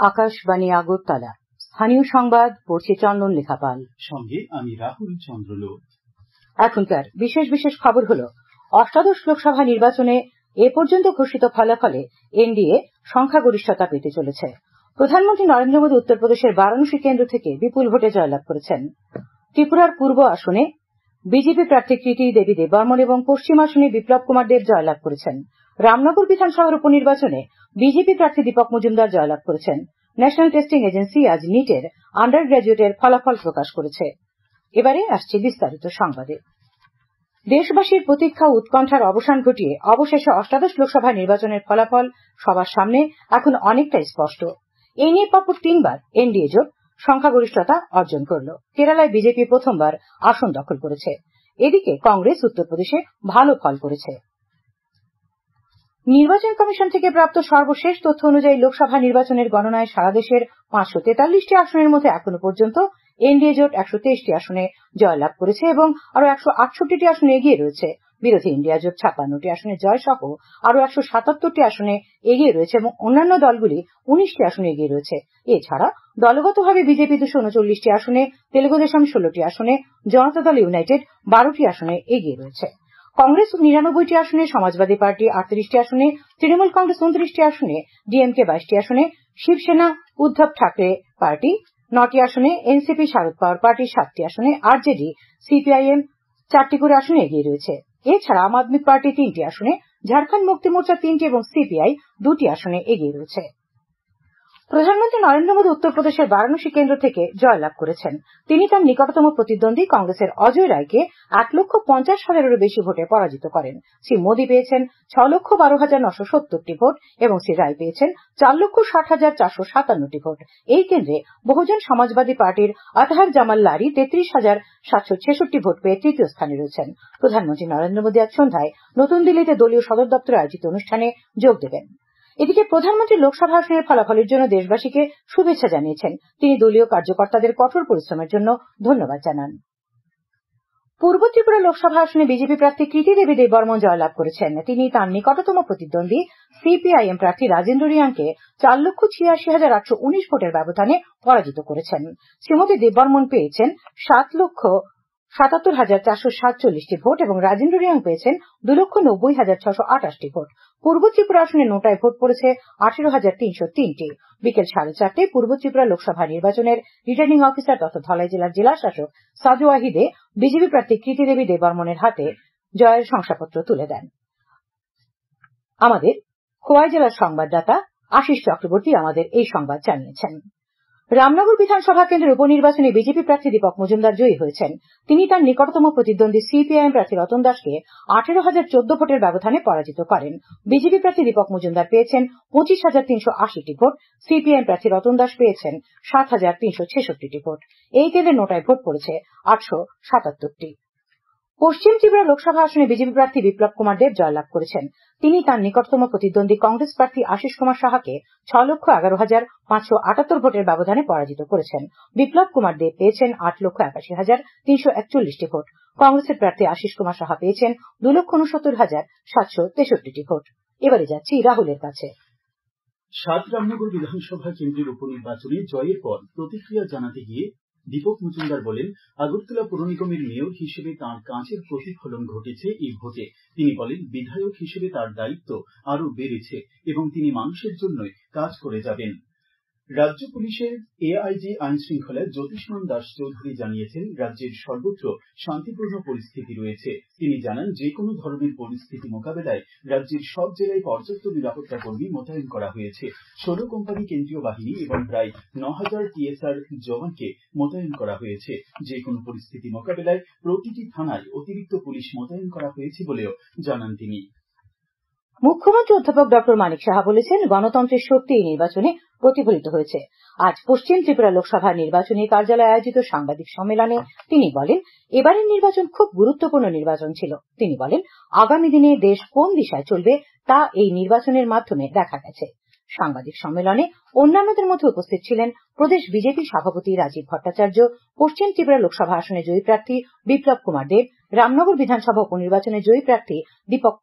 আকাশবাণী আগরতলা। স্থানীয় সংবাদ পড়ছে চন্দন লেখাপাল। সঙ্গে আমি রাহুল চন্দ্র লোধ। এখনকার বিশেষ বিশেষ খবর হলো, অষ্টাদশ লোকসভা নির্বাচনে এ পর্যন্ত ঘোষিত ফলাফলে এনডিএ সংখ্যাগরিষ্ঠতা পেতে চলেছে। প্রধানমন্ত্রী নরেন্দ্র মোদী উত্তরপ্রদেশের বারাণসী কেন্দ্র থেকে বিপুল ভোটে জয়লাভ করেছেন। ত্রিপুরার পূর্ব আসনে বিজেপি প্রার্থী কৃতি দেবী দেববর্মন এবং পশ্চিম আসনে বিপ্লব কুমার দেব জয়লাভ করেছেন। রামনগর বিধানসভার উপনির্বাচনে বিজেপি প্রার্থী দীপক মজুমদার জয়লাভ করেছেন। ন্যাশনাল টেস্টিং এজেন্সি আজ নিটের আন্ডার গ্রাজুয়েটের ফলাফল প্রকাশ করেছে। এবারে আসছে বিস্তারিত সংবাদে। দেশবাসীর প্রতীক্ষা ও উৎকণ্ঠার অবসান ঘটিয়ে অবশেষে অষ্টাদশ লোকসভা নির্বাচনের ফলাফল সবার সামনে এখন অনেকটাই স্পষ্ট। এই নিয়ে পরপর তিনবার এনডিএ জোট সংখ্যাগরিষ্ঠতা অর্জন করল। কেরালায় বিজেপি প্রথমবার আসন দখল করেছে। এদিকে কংগ্রেস উত্তরপ্রদেশে ভালো ফল করেছে। নির্বাচন কমিশন থেকে প্রাপ্ত সর্বশেষ তথ্য অনুযায়ী লোকসভা নির্বাচনের গণনায় সারা দেশের 543টি আসনের মধ্যে এখনো পর্যন্ত এনডিএ জোট 123টি আসনে জয়লাভ করেছে এবং আরো 168টি আসনে এগিয়ে রয়েছে। বিরোধী ইন্ডিয়া জোট 56টি আসনে জয় সহ আরো 177টি আসনে এগিয়ে রয়েছে এবং অন্যান্য দলগুলি 19টি আসনে এগিয়ে রয়েছে। এছাড়া দলগতভাবে বিজেপি 239টি আসনে, তেলুগু দেশম 16টি আসনে, জনতা দল ইউনাইটেড 12টি আসনে এগিয়ে রয়েছে। কংগ্রেস 99টি আসনে, সমাজবাদী পার্টি 38টি আসনে, তৃণমূল কংগ্রেস 29টি আসনে, ডিএমকে 22টি আসনে, শিবসেনা উদ্ধব ঠাকরে পার্টি 9টি আসনে, এনসিপি শারদ পাওয়ার পার্টি 7টি আসনে, আরজেডি সিপিআইএম 4টি করে আসনে এগিয়ে রয়েছে। এছাড়া আম আদমি পার্টি 3টি আসনে, ঝাড়খণ্ড মুক্তি মোর্চা 3টি এবং সিপিআই 2টি আসনে এগিয়ে রয়েছে। প্রধানমন্ত্রী নরেন্দ্র মোদী উত্তরপ্রদেশের বারাণসী কেন্দ্র থেকে জয়লাভ করেছেন। তিনি তার নিকটতম প্রতিদ্বন্দ্বী কংগ্রেসের অজয় রায়কে 1,50,000-এরও বেশি ভোটে পরাজিত করেন। শ্রী মোদী পেয়েছেন 6,12,970টি ভোট এবং শ্রী রায় পেয়েছেন 4,60,457টি ভোট। এই কেন্দ্রে বহুজন সমাজবাদী পার্টির আতহার জামাল লারি 33,766 ভোট পেয়ে তৃতীয় স্থানে রয়েছেন। প্রধানমন্ত্রী নরেন্দ্র মোদী আজ সন্ধ্যায় নতুন দিল্লিতে দলীয় সদর দপ্তরে আয়োজিত অনুষ্ঠানে যোগ দেবেন। এদিকে প্রধানমন্ত্রী লোকসভা আসনের ফলাফলের জন্য দেশবাসীকে শুভেচ্ছা জানিয়েছেন। তিনি দলীয় কার্যকর্তাদের কঠোর পরিশ্রমের জন্য ধন্যবাদ জানান। পূর্ব ত্রিপুরা লোকসভা আসনে বিজেপি প্রার্থী কৃতি দেবী দেববর্মন জয়লাভ করেছেন। তিনি তাঁর নিকটতম প্রতিদ্বন্দ্বী সিপিআইএম প্রার্থী রাজেন্দ্র রিয়াংকে 4,86,819 ভোটের ব্যবধানে পরাজিত করেছেন। শ্রীমতী দেববর্মন পেয়েছেন 7,77,447টি ভোট এবং রাজেন্দ্র রিয়াং পেয়েছেন 2,90,628টি ভোট। পূর্ব ত্রিপুরা আসনে নোটায় ভোট পড়েছে 18,303টি। বিকেল 4:30টায় পূর্ব ত্রিপুরা লোকসভা নির্বাচনের রিটার্নিং অফিসার তথা ধলাই জেলার জেলা শাসক সাজু ওয়াহিদে বিজেপি প্রার্থী কৃতি দেবী দেববর্মনের হাতে জয়ের শংসাপত্র তুলে দেন। আমাদের খোয়াই জেলার সংবাদদাতা আশিস চক্রবর্তী আমাদের এই সংবাদ জানিয়েছেন। রামনগর বিধানসভা কেন্দ্রের উপনির্বাচনে বিজেপি প্রার্থী দীপক মজুমদার জয়ী হয়েছেন। তিনি তার নিকটতম প্রতিদ্বন্দ্বী সিপিআইএম প্রার্থী রতন দাসকে 18,014 ভোটের ব্যবধানে পরাজিত করেন। বিজেপি প্রার্থী দীপক মজুমদার পেয়েছেন 25,380টি ভোট, সিপিআইএম প্রার্থী রতন দাস পেয়েছেন 7,366টি ভোট। এই কেন্দ্রে নোটায় ভোট পড়েছে 877টি। পশ্চিম ত্রিপুরা লোকসভা আসনে বিজেপি প্রার্থী বিপ্লব কুমার দেব জয়লাভ করেছেন। তিনি তাঁর নিকটতম প্রতিদ্বন্দ্বী কংগ্রেস প্রার্থী আশিস কুমার সাহাকে 6,11,578 ভোটের ব্যবধানে পরাজিত করেছেন। বিপ্লব কুমার দেব পেয়েছেন 8,81,341টি ভোট। কংগ্রেসের প্রার্থী আশিস কুমার সাহা পেয়েছেন 2,69,763টি ভোট। এবারে যাচ্ছি রাহুলের কাছে। 7 রামনগর বিধানসভা কেন্দ্রের উপনির্বাচনে জয়ের পর প্রতিক্রিয়া জানাতে গিয়ে দীপক মজুমদার বলেন, আগরতলা পৌর নিগমের মেয়র হিসেবে তাঁর কাজের প্রতিফলন ঘটেছে এই ভোটে। তিনি বলেন, বিধায়ক হিসেবে তার দায়িত্ব আরো বেড়েছে এবং তিনি মানুষের জন্যই কাজ করে যাবেন। রাজ্য পুলিশের এআইজি আইন শৃঙ্খলা জ্যোতিষ্মান দাস চৌধুরী জানিয়েছেন, রাজ্যের সর্বত্র শান্তিপূর্ণ পরিস্থিতি রয়েছে। তিনি জানান, যে কোনো ধরনের পরিস্থিতি মোকাবেলায় রাজ্যের সব জেলায় পর্যাপ্ত নিরাপত্তা কর্মী মোতায়েন করা হয়েছে। 16 কোম্পানি কেন্দ্রীয় বাহিনী এবং প্রায় 9,000 টিএসআর জওয়ানকে মোতায়েন করা হয়েছে। যে কোনো পরিস্থিতি মোকাবেলায় প্রতিটি থানায় অতিরিক্ত পুলিশ মোতায়েন করা হয়েছে বলেও জানান তিনি। মুখ্যমন্ত্রী অধ্যাপক ডক্টর মানিক সাহা বলেছেন, গণতন্ত্রের শক্তি এই নির্বাচনে প্রতিফলিত হয়েছে। আজ পশ্চিম ত্রিপুরা লোকসভা নির্বাচনী কার্যালয়ে আয়োজিত সাংবাদিক সম্মেলনে তিনি বলেন, এবারের নির্বাচন খুব গুরুত্বপূর্ণ নির্বাচন ছিল। তিনি বলেন, আগামী দিনে দেশ কোন দিশায় চলবে তা এই নির্বাচনের মাধ্যমে দেখা গেছে। সাংবাদিক সম্মেলনে অন্যান্যদের মধ্যে উপস্থিত ছিলেন প্রদেশ বিজেপি সভাপতি রাজীব ভট্টাচার্য, পশ্চিম ত্রিপুরা লোকসভা আসনে জয়ী প্রার্থী বিপ্লব কুমার দেব, রামনগর বিধানসভা উপনির্বাচনে জয়ী প্রার্থী দীপক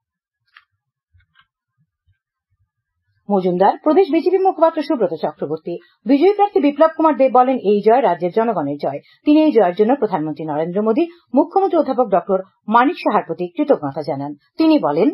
মজুমদার, প্রদেশ বিজেপি মুখপাত্র সুব্রত চক্রবর্তী। বিজয়ী প্রার্থী বিপ্লব কুমার দেব বলেন, এই জয় রাজ্যের জনগণের জয়। তিনি এই জয়ের জন্য প্রধানমন্ত্রী নরেন্দ্র মোদী, মুখ্যমন্ত্রী অধ্যাপক ডক্টর মানিক সাহার প্রতি কৃতজ্ঞতা জানান। তিনি বলেন,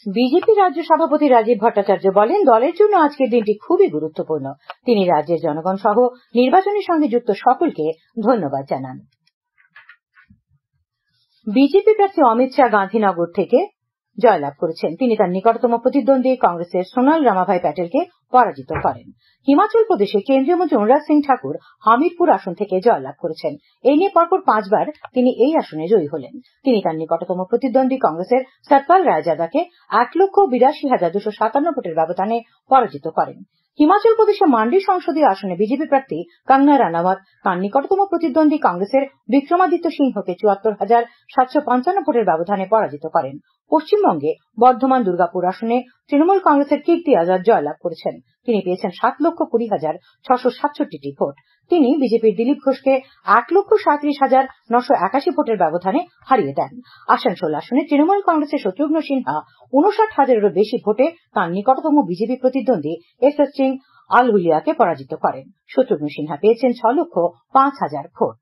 বিজেপি রাজ্য সভাপতি রাজীব ভট্টাচার্য বলেন, দলের জন্য আজকের দিনটি খুবই গুরুত্বপূর্ণ। তিনি রাজ্যের জনগণ সহ নির্বাচনের সঙ্গে যুক্ত সকলকে ধন্যবাদ জানান। বিজেপি প্রার্থী অমিত শাহ গান্ধীনগর থেকে জয়লাভ করেছেন। তিনি তার নিকটতম প্রতিদ্বন্দ্বী কংগ্রেসের সোনাল রামাভাই প্যাটেলকে পরাজিত করেন। হিমাচল প্রদেশে কেন্দ্রীয় মন্ত্রী অনুরাগ সিং ঠাকুর হামিরপুর আসন থেকে জয়লাভ করেছেন। এই নিয়ে পরপর 5 বার তিনি এই আসনে জয়ী হলেন। তিনি তার নিকটতম প্রতিদ্বন্দ্বী কংগ্রেসের সতপাল রায়জাদাকে 1,82,257 ভোটের ব্যবধানে পরাজিত করেন। হিমাচল প্রদেশে মান্ডি সংসদীয় আসনে বিজেপি প্রার্থী কঙ্গনা রানাওয়াত তাঁর নিকটতম প্রতিদ্বন্দ্বী কংগ্রেসের বিক্রমাদিত্য সিংহকে 74,755 ভোটের ব্যবধানে পরাজিত করেন। পশ্চিমবঙ্গে বর্ধমান দুর্গাপুর আসনে তৃণমূল কংগ্রেসের কীর্তি আজাদ জয়লাভ করেছেন। তিনি পেয়েছেন 7,20,667টি ভোট। তিনি বিজেপির দিলীপ ঘোষকে 1,37,981 ভোটের ব্যবধানে হারিয়ে দেন। আসানসোল আসনে তৃণমূল কংগ্রেসের শত্রুঘ্ন সিনহা 59,000-এরও বেশি ভোটে তাঁর নিকটতম বিজেপি প্রতিদ্বন্দ্বী এস.এস. সিং আলহুলিয়াকে পরাজিত করেন। শত্রুঘ্ন সিনহা পেয়েছেন 6,05,000 ভোট।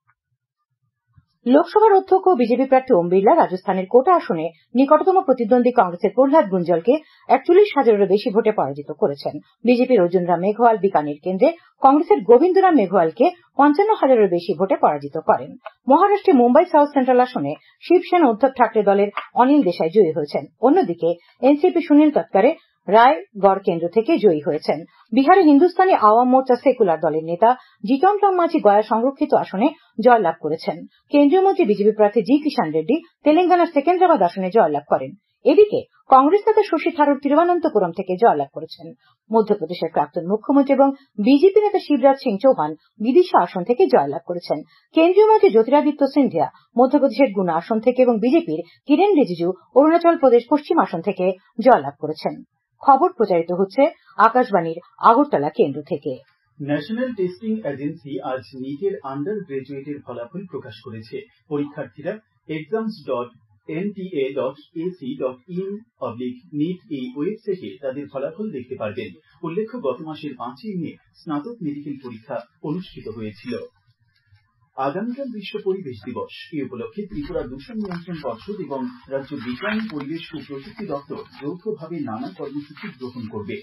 লোকসভার অধ্যক্ষ বিজেপি প্রার্থী ওম বিড়লা রাজস্থানের কোটা আসনে নিকটতম প্রতিদ্বন্দ্বী কংগ্রেসের প্রহ্লাদ গুঞ্জলকে 41,000-এরও বেশি ভোটে পরাজিত করেছেন। বিজেপির অর্জুন রাম মেঘওয়াল বিকানির কেন্দ্রে কংগ্রেসের গোবিন্দ রাম মেঘওয়ালকে 55,000-এরও বেশি ভোটে পরাজিত করেন। মহারাষ্ট্রে মুম্বাই সাউথ সেন্ট্রাল আসনে শিবসেনা উদ্ধব ঠাকরে দলের অনিল দেশাই জয়ী হয়েছেন। অন্যদিকে এনসিপি সুনীল তৎকারে রায়গড় কেন্দ্র থেকে জয়ী হয়েছেন। বিহারে হিন্দুস্তানি আওয়াম মোর্চা সেকুলার দলের নেতা জিতন রাম মাঝি গয়া সংরক্ষিত আসনে জয়লাভ করেছেন। কেন্দ্রীয় মন্ত্রী বিজেপি প্রার্থী জি কিষাণ রেড্ডি তেলেঙ্গানার সেকেন্দ্রাবাদ আসনে জয়লাভ করেন। এদিকে কংগ্রেস নেতা শশী থারুর তিরুবনন্তপুরম থেকে জয়লাভ করেছেন। মধ্যপ্রদেশের প্রাক্তন মুখ্যমন্ত্রী এবং বিজেপি নেতা শিবরাজ সিং চৌহান বিদিশা আসন থেকে জয়লাভ করেছেন। কেন্দ্রীয় মন্ত্রী জ্যোতিরাদিত্য সিন্ধিয়া মধ্যপ্রদেশের গুনা আসন থেকে এবং বিজেপির কিরেন রিজিজু অরুণাচল প্রদেশ পশ্চিম আসন থেকে জয়লাভ করেছেন। খবর প্রচারিত হচ্ছে আকাশবাণীর আগরতলা কেন্দ্র থেকে। ন্যাশনাল টেস্টিং এজেন্সি আজ নিটের আন্ডার গ্রাজুয়েটের ফলাফল প্রকাশ করেছে। পরীক্ষার্থীরা exams.nta.ac.in/NEET এই ওয়েবসাইটে তাদের ফলাফল দেখতে পারবেন। উল্লেখ্য, গত মাসের 5ই মে স্নাতক মেডিকেল পরীক্ষা অনুষ্ঠিত হয়েছিল। আগামীকাল বিশ্ব পরিবেশ দিবস। এই উপলক্ষে ত্রিপুরা দূষণ নিয়ন্ত্রণ পর্ষদ এবং রাজ্য বিজ্ঞান, পরিবেশ ও প্রযুক্তি দপ্তর যৌথভাবে নানা কর্মসূচি গ্রহণ করবে।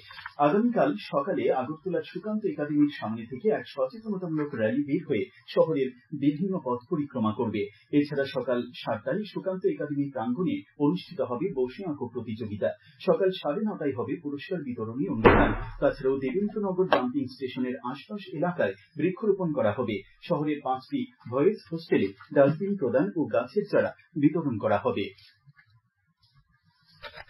আগামীকাল সকালে আগরতলার সুকান্ত একাডেমির সামনে থেকে এক সচেতনতামূলক র্যালি বের হয়ে শহরের বিভিন্ন পথ পরিক্রমা করবে। এছাড়া সকাল 7টায় সুকান্ত একাডেমি প্রাঙ্গণে অনুষ্ঠিত হবে বসে আঁকো প্রতিযোগিতা। সকাল 9:30টায় হবে পুরস্কার বিতরণী অনুষ্ঠান। তাছাড়াও দেবেন্দ্রনগর ডাম্পিং স্টেশনের আশপাশ এলাকায় বৃক্ষরোপণ করা হবে। শহরের 5টি ভয়েস হোস্টেলে ডাস্টবিন প্রদান ও গাছের চারা বিতরণ করা হবে।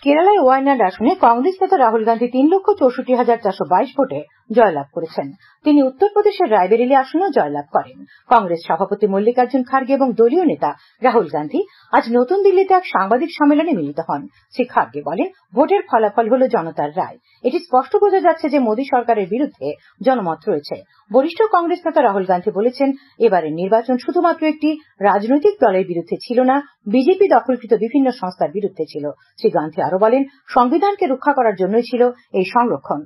কেরালায় ওয়ায়নাড আসনে কংগ্রেস নেতা রাহুল গান্ধী 3,64,422 ভোটে জয়লাভ করেছেন। তিনি উত্তরপ্রদেশের রায়বেরেলি আসনেও জয়লাভ করেন। কংগ্রেস সভাপতি মল্লিকার্জুন খার্গে এবং দলীয় নেতা রাহুল গান্ধী আজ নতুন দিল্লিতে এক সাংবাদিক সম্মেলনে মিলিত হন। শ্রী খার্গে বলেন, ভোটের ফলাফল হল জনতার রায়। এটি স্পষ্ট বোঝা যাচ্ছে যে মোদী সরকারের বিরুদ্ধে জনমত রয়েছে। বরিষ্ঠ কংগ্রেস নেতা রাহুল গান্ধী বলেছেন, এবারের নির্বাচন শুধুমাত্র একটি রাজনৈতিক দলের বিরুদ্ধে ছিল না, বিজেপি দখলকৃত বিভিন্ন সংস্থার বিরুদ্ধে ছিল। শ্রী গান্ধী আরো বলেন, সংবিধানকে রক্ষা করার জন্যই ছিল এই সংরক্ষণ।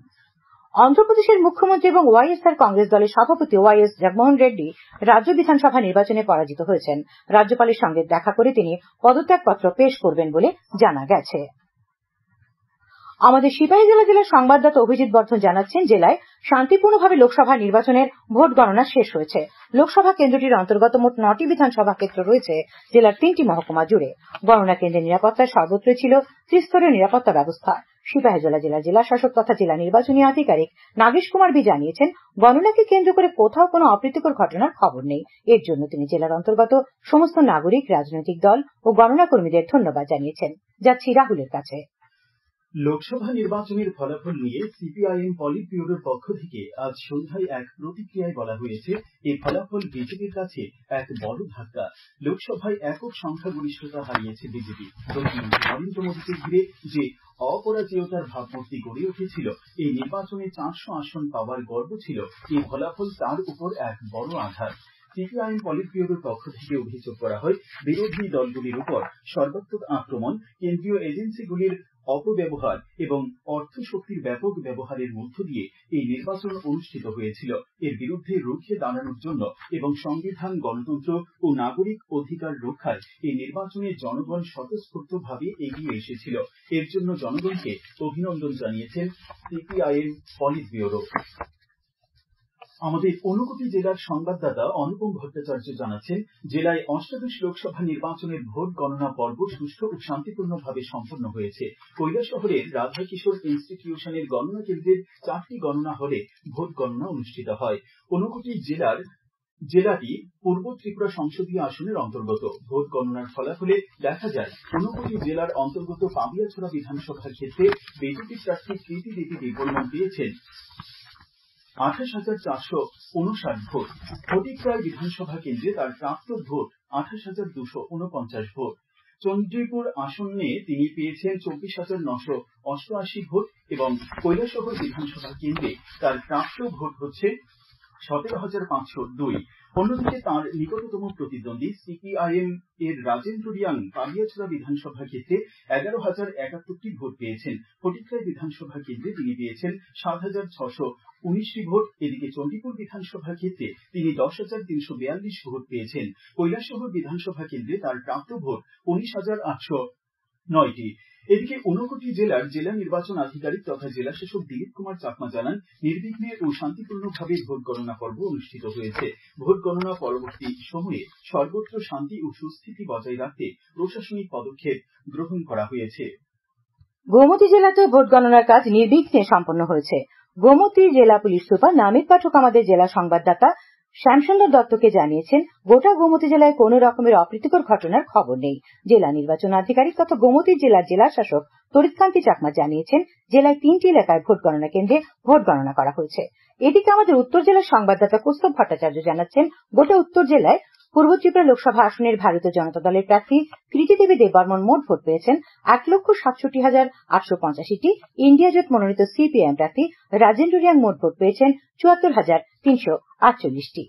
অন্ধ্রপ্রদেশের মুখ্যমন্ত্রী এবং ওয়াইএসআর কংগ্রেস দলের সভাপতি ওয়াইএস জগনমোহন রেড্ডি রাজ্য বিধানসভা নির্বাচনে পরাজিত হয়েছেন। রাজ্যপালের সঙ্গে দেখা করে তিনি পদত্যাগপত্র পেশ করবেন বলে জানা গেছে। আমাদের সিপাহীজলা জেলার সংবাদদাতা অভিজিৎ বর্ধন জানাচ্ছেন, জেলায় শান্তিপূর্ণভাবে লোকসভা নির্বাচনের ভোট গণনা শেষ হয়েছে। লোকসভা কেন্দ্রটির অন্তর্গত মোট 9টি বিধানসভা ক্ষেত্র রয়েছে জেলার 3টি মহকুমা জুড়ে। গণনা কেন্দ্রের নিরাপত্তায় সর্বত্রই ছিল ত্রিস্তরীয় নিরাপত্তা ব্যবস্থা। সিপাহীজলা জেলার জেলাশাসক তথা জেলা নির্বাচনী আধিকারিক নাগেশ কুমার বি জানিয়েছেন, গণনাকে কেন্দ্র করে কোথাও কোনো অপ্রীতিকর ঘটনার খবর নেই। এর জন্য তিনি জেলার অন্তর্গত সমস্ত নাগরিক, রাজনৈতিক দল ও গণনা কর্মীদের ধন্যবাদ জানিয়েছেন। যাচ্ছি রাহুলের কাছে। লোকসভা নির্বাচনের ফলাফল নিয়ে সিপিআইএম পলিট ব্যুরোর পক্ষ থেকে আজ সন্ধ্যায় এক প্রতিক্রিয়ায় বলা হয়েছে, এই ফলাফল বিজেপির কাছে এক বড় ধাক্কা। লোকসভায় একক সংখ্যাগরিষ্ঠতা হারিয়েছে বিজেপি। প্রধানমন্ত্রী নরেন্দ্র মোদীকে ঘিরে যে অপরাজেয়তার ভাবমূর্তি গড়ে উঠেছিল, এই নির্বাচনে 400 আসন পাওয়ার গর্ব ছিল, এই ফলাফল তার উপর এক বড় আঘাত। সিপিআইএম পলিট ব্যুরোর পক্ষ থেকে অভিযোগ করা হয়, বিরোধী দলগুলির উপর সর্বাত্মক আক্রমণ, কেন্দ্রীয় এজেন্সিগুলির অপব্যবহার এবং অর্থ শক্তির ব্যাপক ব্যবহারের মধ্য দিয়ে এই নির্বাচন অনুষ্ঠিত হয়েছিল। এর বিরুদ্ধে রুখে দাঁড়ানোর জন্য এবং সংবিধান, গণতন্ত্র ও নাগরিক অধিকার রক্ষায় এই নির্বাচনে জনগণ স্বতঃস্ফূর্তভাবে এগিয়ে এসেছিল। এর জন্য জনগণকে অভিনন্দন জানিয়েছেন সিপিআইএম পলিট ব্যুরো। আমাদের ঊনকোটি জেলার সংবাদদাতা অনুপম ভট্টাচার্য জানাচ্ছেন, জেলায় অষ্টাদশ লোকসভা নির্বাচনের ভোট গণনা পর্ব সুষ্ঠু ও শান্তিপূর্ণভাবে সম্পন্ন হয়েছে। কৈলাসহরের রাধাকিশোর ইনস্টিটিউশনের গণনা কেন্দ্রের 4টি গণনা হলে ভোট গণনা অনুষ্ঠিত হয়। ঊনকোটি জেলাটি পূর্ব ত্রিপুরা সংসদীয় আসনের অন্তর্গত। ভোট গণনার ফলাফলে দেখা যায়, ঊনকোটি জেলার অন্তর্গত পাবিয়াছড়া বিধানসভার ক্ষেত্রে বিজেপি প্রার্থী কৃতি দেবী দেববর্মন পেয়েছেন 28,459 ভোট। ফটিকরায় বিধানসভা কেন্দ্রে তার প্রাপ্ত ভোট 28,249 ভোট। চন্দ্রীপুর আসনে তিনি পেয়েছেন 24,988 ভোট এবং কৈলাসহর বিধানসভা কেন্দ্রে তার প্রাপ্ত ভোট হচ্ছে 17,502। অন্যদিকে তাঁর নিকটতম প্রতিদ্বন্দ্বী সিপিআইএম এর রাজেন্দ্র রিয়াং পাবিয়াছড়া বিধানসভা ক্ষেত্রে 11,071টি ভোট পেয়েছেন। ফটিকরায় বিধানসভা কেন্দ্রে তিনি পেয়েছেন 7,619টি ভোট। এদিকে চণ্ডীপুর বিধানসভা ক্ষেত্রে তিনি 10,342 ভোট পেয়েছেন। কৈলাসহর বিধানসভা কেন্দ্রে তার প্রাপ্ত ভোট 19,809টি। এদিকে ঊনকোটি জেলার জেলা নির্বাচন আধিকারিক তথা জেলা শাসক দিলীপ কুমার চাকমা জানান, নির্বিঘ্নে ও শান্তিপূর্ণভাবে ভোট গণনা পর্ব অনুষ্ঠিত হয়েছে। ভোট গণনা পরবর্তী সময়ে সর্বত্র শান্তি ও সুস্থিতি বজায় রাখতে প্রশাসনিক পদক্ষেপ গ্রহণ করা হয়েছে। গোমতী জেলাতেও ভোট গণনার কাজ নির্বিঘ্নে সম্পন্ন হয়েছে। গোমতী জেলা পুলিশ সুপার নামিত পাঠক আমাদের জেলা সংবাদদাতা শ্যামসুন্দর দত্তকে জানিয়েছেন, গোটা গোমতী জেলায় কোন রকমের অপ্রীতিকর ঘটনার খবর নেই। জেলা নির্বাচন আধিকারিক তথা গোমতী জেলার জেলা শাসক তরিৎকান্তি চাকমা জানিয়েছেন, জেলায় 3টি এলাকায় ভোট গণনা কেন্দ্রে ভোট গণনা করা হয়েছে। এদিকে আমাদের উত্তর জেলার সংবাদদাতা কৌস্তব ভট্টাচার্য জানাচ্ছেন, গোটা উত্তর জেলায় পূর্ব ত্রিপুরা লোকসভা আসনের ভারতীয় জনতা দলের প্রার্থী কৃতি দেবী দেববর্মন মোট ভোট পেয়েছেন 1,67,885টি। ইন্ডিয়া জোট মনোনীত সিপিআইএম প্রার্থী রাজেন্দ্র রিয়াং মোট ভোট পেয়েছেন 74,348টি।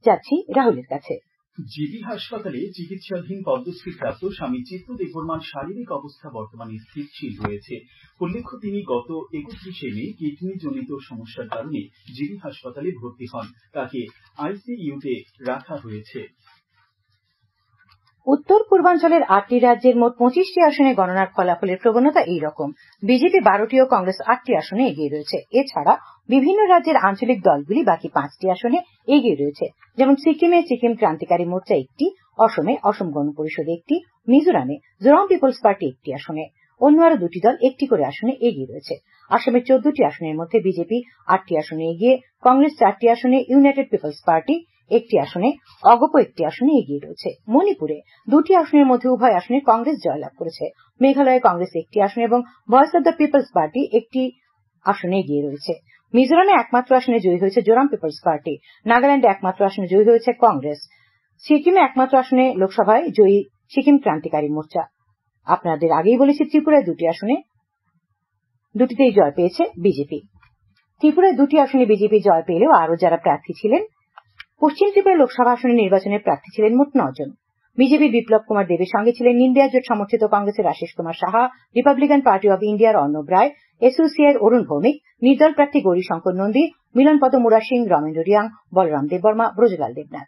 যাচ্ছি রাহুলের কাছে। জিবি হাসপাতালে চিকিৎসাধীন পদ্মশ্রী প্রাপ্ত স্বামী চিত্ত দেববর্মার শারীরিক অবস্থা বর্তমানে স্থিতিশীল রয়েছে। উল্লেখ্য, তিনি গত 31শে মে কিডনি জনিত সমস্যার কারণে জিবি হাসপাতালে ভর্তি হন। তাকে আইসিইউতে রাখা হয়েছে। উত্তর পূর্বাঞ্চলের 8টি রাজ্যের মোট 25টি আসনে গণনার ফলাফলের প্রবণতা এই রকম। বিজেপি 12টি ও কংগ্রেস 8টি আসনে এগিয়ে রয়েছে। এছাড়া বিভিন্ন রাজ্যের আঞ্চলিক দলগুলি বাকি 5টি আসনে এগিয়ে রয়েছে। যেমন সিকিমে সিকিম ক্রান্তিকারী মোর্চা 1টি, অসমে অসম গণ পরিষদ 1টি, মিজোরামে জোরাম পিপলস পার্টি 1টি আসনে। অন্য আরো 2টি দল 1টি করে আসনে এগিয়ে রয়েছে। আসামের 14টি আসনের মধ্যে বিজেপি 8টি আসনে এগিয়ে, কংগ্রেস 4টি আসনে, ইউনাইটেড পিপলস পার্টি 1টি আসনে, অগপ 1টি আসনে এগিয়ে রয়েছে। মণিপুরে 2টি আসনের মধ্যে উভয় আসনে কংগ্রেস জয়লাভ করেছে। মেঘালয়ে কংগ্রেস 1টি আসনে এবং ভয়েস অব দ্য পিপলস পার্টি 1টি আসনে এগিয়ে রয়েছে। মিজোরামে একমাত্র আসনে জয়ী হয়েছে জোরাম পিপলস পার্টি। নাগাল্যান্ডে একমাত্র আসনে জয়ী হয়েছে কংগ্রেস। সিকিমে একমাত্র আসনে লোকসভায় জয়ী সিকিম ক্রান্তিকারী মোর্চা। আপনাদের আগেই বলেছি, ত্রিপুরায় 2টি আসনে, 2টিতেই জয় পেয়েছে বিজেপি। ত্রিপুরায় 2টি আসনে বিজেপি জয় পেলেও আরো যারা প্রার্থী ছিলেন, পশ্চিম ত্রিপুরা লোকসভা আসনে নির্বাচনের প্রার্থী ছিলেন মোট 9 জন। বিজেপির বিপ্লব কুমার দেবের সঙ্গে ছিলেন ইন্ডিয়া জোট সমর্থিত কংগ্রেসের আশিস কুমার সাহা, রিপাবলিকান পার্টি অব ইন্ডিয়ার অর্ণব রায়, এসইউসিআই এর অরুণ ভৌমিক, নির্দল প্রার্থী গৌরী শঙ্কর নন্দী, মিলনপদ মুরা সিং, রমেন্দ্র রিয়াং, বলরাম দেববর্মা, ব্রজলাল দেবনাথ।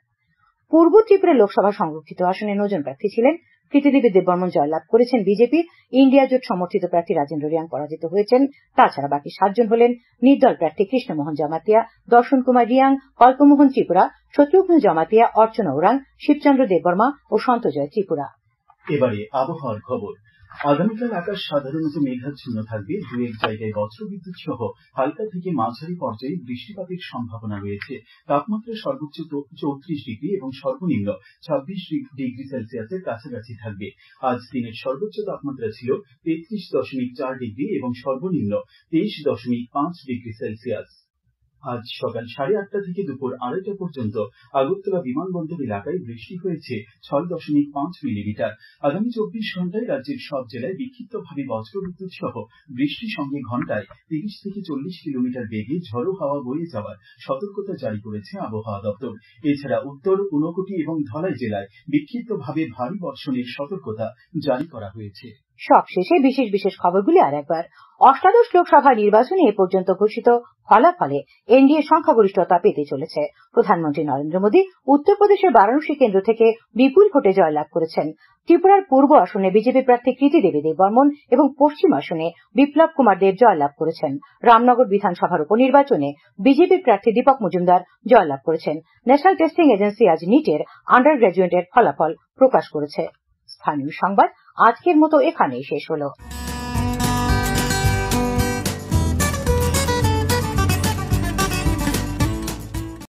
পূর্ব ত্রিপুরা লোকসভা সংরক্ষিত আসনে 9 জন প্রার্থী ছিলেন। কৃতিদেবী দেববর্মন জয়লাভ করেছেন বিজেপির। ইন্ডিয়া জোট সমর্থিত প্রার্থী রাজেন্দ্র রিয়াং পরাজিত হয়েছেন। তাছাড়া বাকি 7 জন হলেন নির্দল প্রার্থী কৃষ্ণমোহন জমাতিয়া, দর্শন কুমার রিয়াং, কল্পমোহন ত্রিপুরা, শত্রুঘ্ন জমাতিয়া, অর্চনা ওরাং, শিবচন্দ্র দেববর্মা ও সন্তজয় ত্রিপুরা। এবারে আবহাওয়ার খবর। আগামীকাল আকাশ সাধারণত মেঘাচ্ছন্ন থাকবে, দু এক জায়গায় বজ্রবিদ্যুৎ সহ হালকা থেকে মাঝারি পর্যায়ে বৃষ্টিপাতের সম্ভাবনা রয়েছে। তাপমাত্রা সর্বোচ্চ 34 ডিগ্রি এবং সর্বনিম্ন 26 ডিগ্রি সেলসিয়াসের কাছাকাছি থাকবে। আজ দিনের সর্বোচ্চ তাপমাত্রা ছিল 33.4 ডিগ্রি এবং সর্বনিম্ন 23.5 ডিগ্রি সেলসিয়াস। আজ সকাল 8:30 থেকে দুপুর 2:30 পর্যন্ত আগরতলা বিমানবন্দর এলাকায় বৃষ্টি হয়েছে 6.5 মিলিমিটার। আগামী 24 ঘন্টায় রাজ্যের সব জেলায় বিক্ষিপ্তভাবে বজ্রবিদ্যুৎ সহ বৃষ্টির সঙ্গে ঘন্টায় 30 থেকে 40 কিলোমিটার বেগে ঝোড়ো হাওয়া বয়ে যাওয়ার সতর্কতা জারি করেছে আবহাওয়া দপ্তর। এছাড়া উত্তর, ঊনকোটি এবং ধলাই জেলায় বিক্ষিপ্তভাবে ভারী বর্ষণের সতর্কতা জারি করা হয়েছে। সবশেষে বিশেষ খবরগুলি আর একবার। অষ্টাদশ লোকসভা নির্বাচনে এ পর্যন্ত ঘোষিত ফলাফলে এনডিএ সংখ্যাগরিষ্ঠতা পেতে চলেছে। প্রধানমন্ত্রী নরেন্দ্র মোদী উত্তরপ্রদেশের বারাণসী কেন্দ্র থেকে বিপুল ভোটে জয়লাভ করেছেন। ত্রিপুরার পূর্ব আসনে বিজেপি প্রার্থী কৃতি দেবী দেববর্মন এবং পশ্চিম আসনে বিপ্লব কুমার দেব জয়লাভ করেছেন। রামনগর বিধানসভার উপনির্বাচনে বিজেপি প্রার্থী দীপক মজুমদার জয়লাভ করেছেন। ন্যাশনাল টেস্টিং এজেন্সি আজ নিটের আন্ডার গ্রাজুয়েটের ফলাফল প্রকাশ করেছে। স্থানীয় সংবাদ আজকের মতো এখানেই শেষ হলো।